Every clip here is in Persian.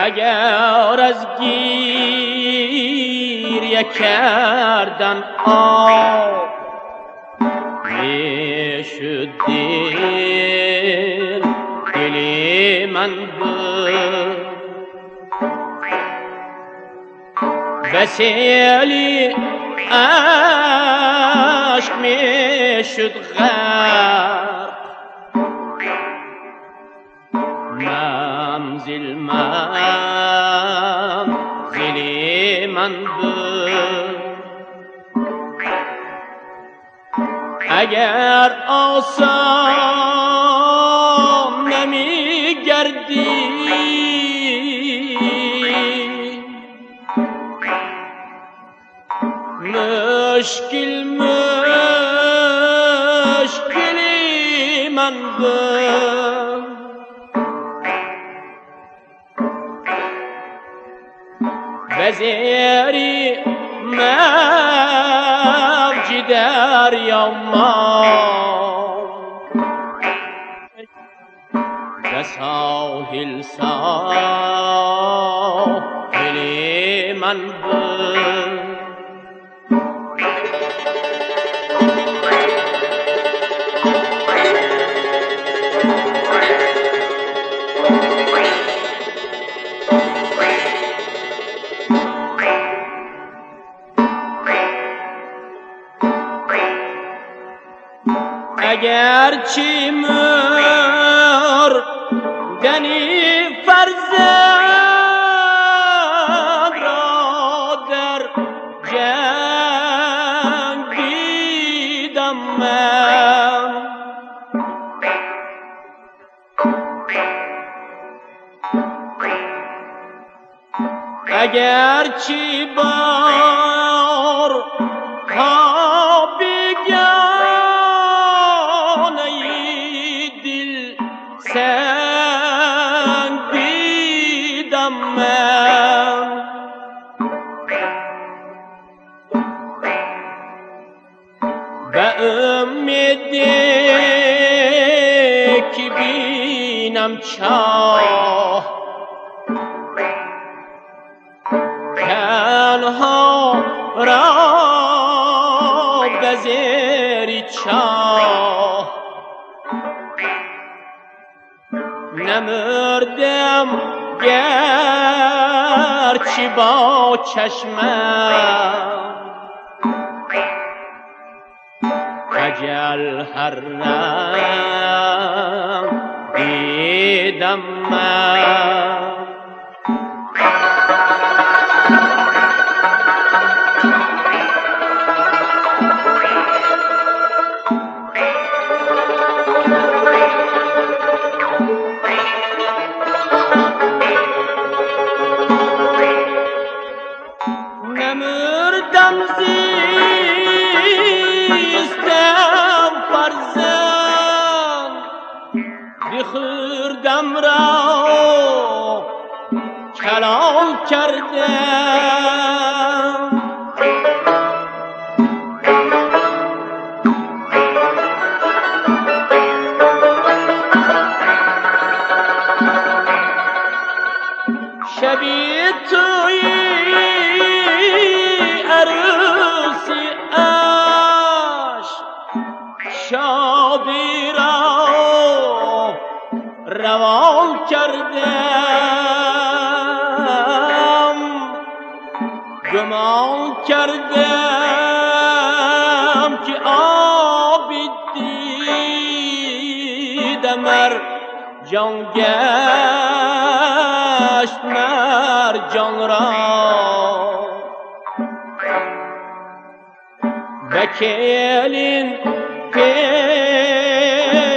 اگر از گریه کردن آب میشد دل من بود وسیلی عشق میشد غرق منزل من بود اگر آسان نمی گردی مشکلی من بود وزیری موج دریا ما و ساحل من بود اگر چی مردنی فرزند را در جنگ دیدم من اگر چی بار سنگ دیدم من به امیدی که بینم چاه تنها را به زیر چاه نمردم گرچه با چشمم اجل هر نم دیدم من نمردم زیستم فرزند بخوردم را کلام کردم شبی توی عروسی عشق شادی را روان کردم گمان کردم که آبی دیدم جان گشت جان را بکلین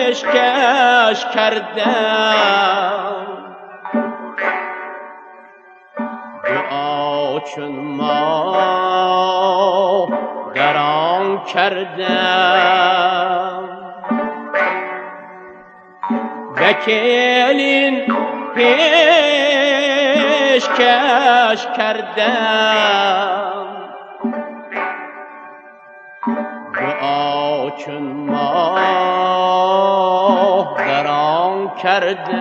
پیشکش کردم دعا چون ما دران کردم وکیلین پیشکش کردم دعا چون ماه در آن کردم